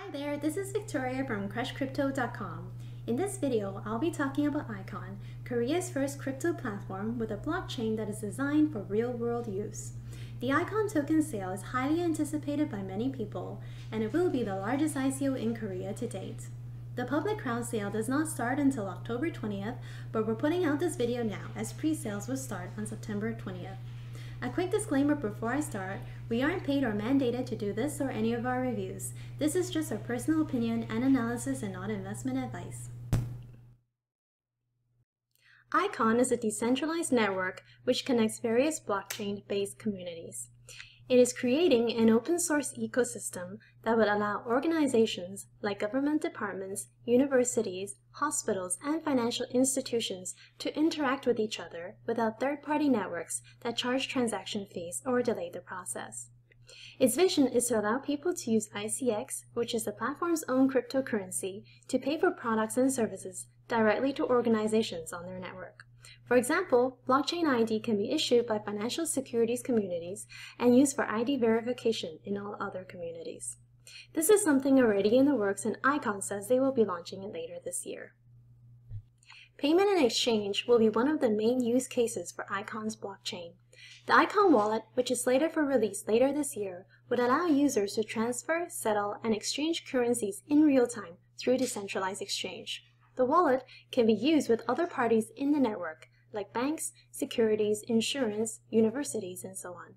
Hi there, this is Victoria from crushcrypto.com. In this video, I'll be talking about Icon, Korea's first crypto platform with a blockchain that is designed for real-world use. The Icon token sale is highly anticipated by many people, and it will be the largest ICO in Korea to date. The public crowd sale does not start until October 20th, but we're putting out this video now as pre-sales will start on September 20th. A quick disclaimer before I start, we aren't paid or mandated to do this or any of our reviews. This is just our personal opinion and analysis and not investment advice. Icon is a decentralized network which connects various blockchain-based communities. It is creating an open-source ecosystem that would allow organizations like government departments, universities, hospitals, and financial institutions to interact with each other without third-party networks that charge transaction fees or delay the process. Its vision is to allow people to use ICX, which is the platform's own cryptocurrency, to pay for products and services directly to organizations on their network. For example, blockchain ID can be issued by financial securities communities and used for ID verification in all other communities. This is something already in the works, and Icon says they will be launching it later this year. Payment and exchange will be one of the main use cases for Icon's blockchain. The Icon wallet, which is slated for release later this year, would allow users to transfer, settle, and exchange currencies in real time through decentralized exchange. The wallet can be used with other parties in the network, like banks, securities, insurance, universities, and so on.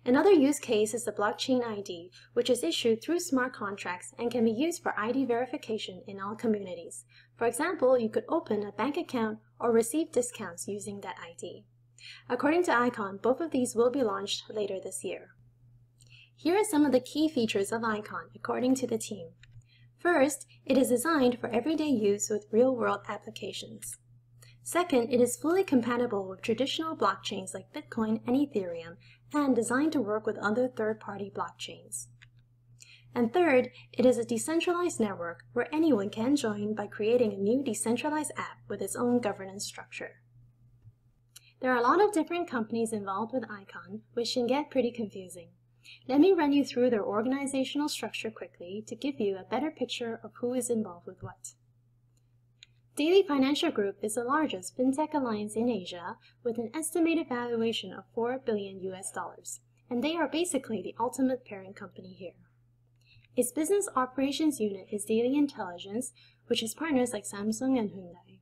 Another use case is the blockchain ID, which is issued through smart contracts and can be used for ID verification in all communities. For example, you could open a bank account or receive discounts using that ID. According to Icon, both of these will be launched later this year. Here are some of the key features of Icon according to the team. First, it is designed for everyday use with real-world applications. Second, it is fully compatible with traditional blockchains like Bitcoin and Ethereum and designed to work with other third-party blockchains. And third, it is a decentralized network where anyone can join by creating a new decentralized app with its own governance structure. There are a lot of different companies involved with Icon, which can get pretty confusing. Let me run you through their organizational structure quickly to give you a better picture of who is involved with what. Daily Financial Group is the largest fintech alliance in Asia with an estimated valuation of $4 billion, and they are basically the ultimate parent company here. Its business operations unit is Daily Intelligence, which has partners like Samsung and Hyundai.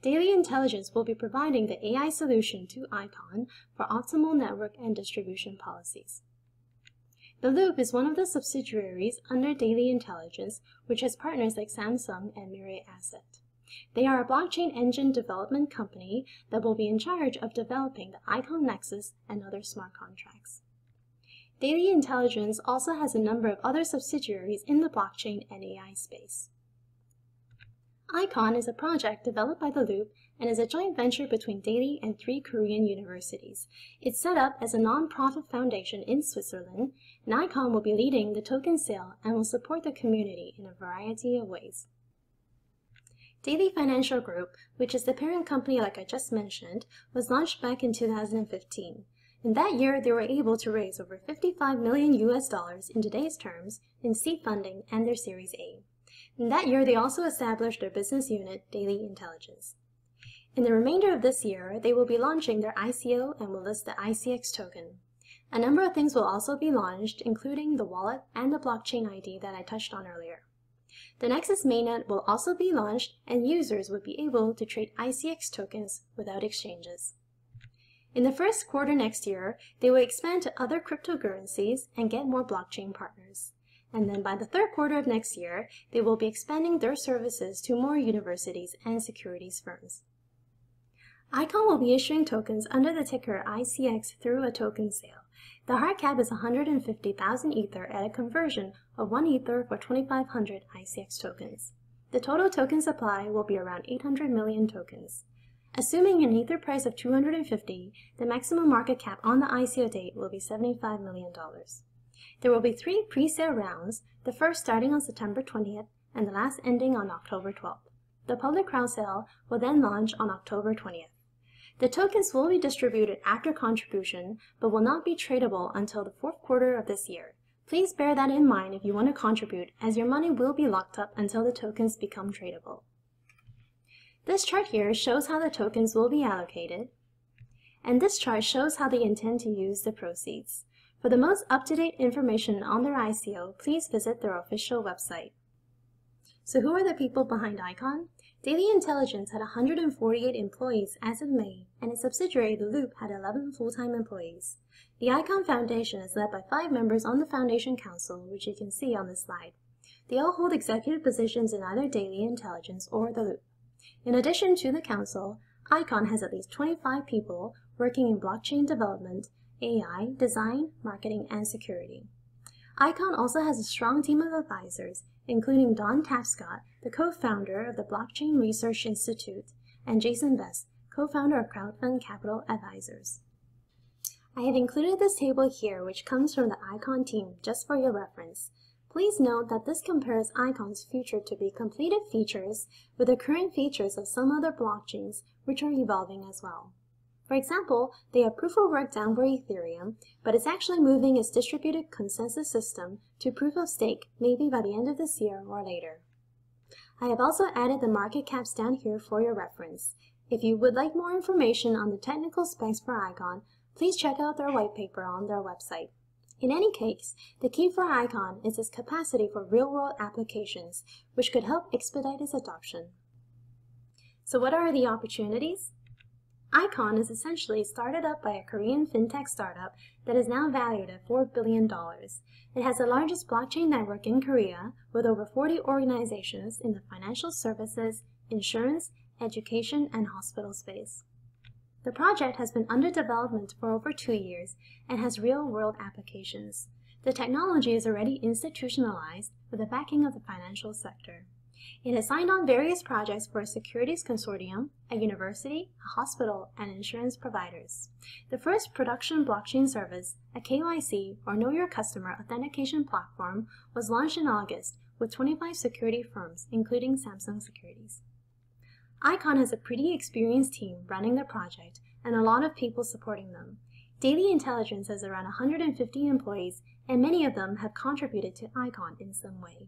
Daily Intelligence will be providing the AI solution to Icon for optimal network and distribution policies. The Loop is one of the subsidiaries under Daily Intelligence, which has partners like Samsung and Mirai Asset. They are a blockchain engine development company that will be in charge of developing the Icon Nexus and other smart contracts. Daily Intelligence also has a number of other subsidiaries in the blockchain and AI space. Icon is a project developed by The Loop and is a joint venture between Daily and 3 Korean universities. It's set up as a non-profit foundation in Switzerland, and Icon will be leading the token sale and will support the community in a variety of ways. Daily Financial Group, which is the parent company like I just mentioned, was launched back in 2015. In that year, they were able to raise over $55 million in today's terms in seed funding and their Series A. In that year, they also established their business unit, Daily Intelligence. In the remainder of this year, they will be launching their ICO and will list the ICX token. A number of things will also be launched, including the wallet and the blockchain ID that I touched on earlier. The Nexus mainnet will also be launched, and users would be able to trade ICX tokens without exchanges. In the first quarter next year, they will expand to other cryptocurrencies and get more blockchain partners. And then by the third quarter of next year, they will be expanding their services to more universities and securities firms. Icon will be issuing tokens under the ticker ICX through a token sale. The hard cap is 150,000 Ether at a conversion of 1 Ether for 2,500 ICX tokens. The total token supply will be around 800 million tokens. Assuming an Ether price of 250, the maximum market cap on the ICO date will be $75 million. There will be 3 pre-sale rounds, the first starting on September 20th and the last ending on October 12th. The public crowd sale will then launch on October 20th. The tokens will be distributed after contribution, but will not be tradable until the fourth quarter of this year. Please bear that in mind if you want to contribute, as your money will be locked up until the tokens become tradable. This chart here shows how the tokens will be allocated, and this chart shows how they intend to use the proceeds. For the most up-to-date information on their ICO, please visit their official website. So who are the people behind ICON? Daily Intelligence had 148 employees as of May, and its subsidiary, The Loop, had 11 full-time employees. The ICON Foundation is led by 5 members on the Foundation Council, which you can see on this slide. They all hold executive positions in either Daily Intelligence or The Loop. In addition to the Council, ICON has at least 25 people working in blockchain development, AI, design, marketing, and security. ICON also has a strong team of advisors, including Don Tapscott, the co-founder of the Blockchain Research Institute, and Jason Best, co-founder of Crowdfund Capital Advisors. I have included this table here, which comes from the ICON team, just for your reference. Please note that this compares ICON's future to be completed features with the current features of some other blockchains, which are evolving as well. For example, they have proof of work down for Ethereum, but it's actually moving its distributed consensus system to proof of stake maybe by the end of this year or later. I have also added the market caps down here for your reference. If you would like more information on the technical specs for ICON, please check out their white paper on their website. In any case, the key for ICON is its capacity for real-world applications, which could help expedite its adoption. So what are the opportunities? ICON is essentially started up by a Korean fintech startup that is now valued at $4 billion. It has the largest blockchain network in Korea with over 40 organizations in the financial services, insurance, education, and hospital space. The project has been under development for over 2 years and has real-world applications. The technology is already institutionalized with the backing of the financial sector. It has signed on various projects for a securities consortium, a university, a hospital, and insurance providers. The first production blockchain service, a KYC, or Know Your Customer authentication platform, was launched in August with 25 security firms, including Samsung Securities. ICON has a pretty experienced team running the project and a lot of people supporting them. Daily Intelligence has around 150 employees, and many of them have contributed to ICON in some way.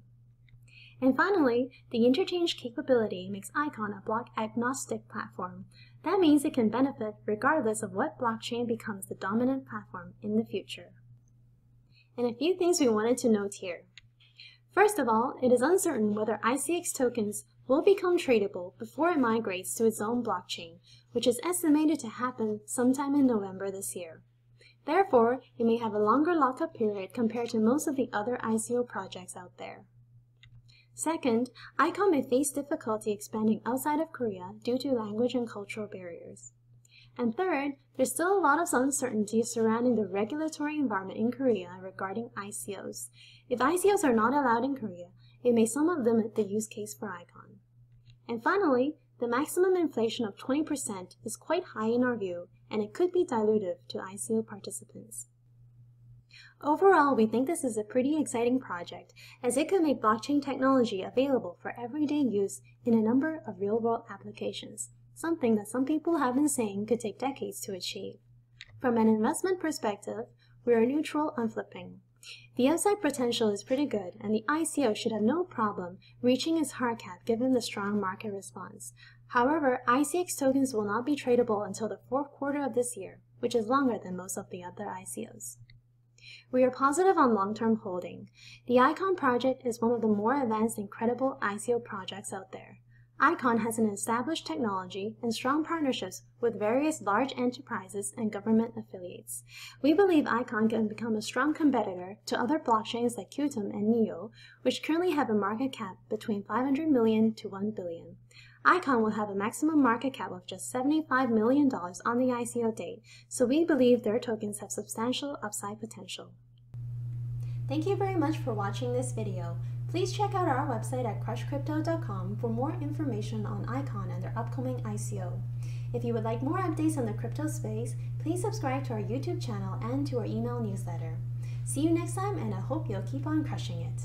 And finally, the interchange capability makes ICON a block-agnostic platform. That means it can benefit regardless of what blockchain becomes the dominant platform in the future. And a few things we wanted to note here. First of all, it is uncertain whether ICX tokens will become tradable before it migrates to its own blockchain, which is estimated to happen sometime in November this year. Therefore, it may have a longer lockup period compared to most of the other ICO projects out there. Second, ICON may face difficulty expanding outside of Korea due to language and cultural barriers. And third, there's still a lot of uncertainty surrounding the regulatory environment in Korea regarding ICOs. If ICOs are not allowed in Korea, it may somewhat limit the use case for ICON. And finally, the maximum inflation of 20% is quite high in our view, and it could be dilutive to ICO participants. Overall, we think this is a pretty exciting project, as it could make blockchain technology available for everyday use in a number of real-world applications, something that some people have been saying could take decades to achieve. From an investment perspective, we are neutral on flipping. The upside potential is pretty good, and the ICO should have no problem reaching its hard cap given the strong market response. However, ICX tokens will not be tradable until the 4th quarter of this year, which is longer than most of the other ICOs. We are positive on long-term holding. The ICON project is one of the more advanced and credible ICO projects out there. ICON has an established technology and strong partnerships with various large enterprises and government affiliates. We believe ICON can become a strong competitor to other blockchains like Qtum and Neo, which currently have a market cap between $500 million to $1 billion. ICON will have a maximum market cap of just $75 million on the ICO date, so we believe their tokens have substantial upside potential. Thank you very much for watching this video. Please check out our website at crushcrypto.com for more information on ICON and their upcoming ICO. If you would like more updates on the crypto space, please subscribe to our YouTube channel and to our email newsletter. See you next time, and I hope you'll keep on crushing it.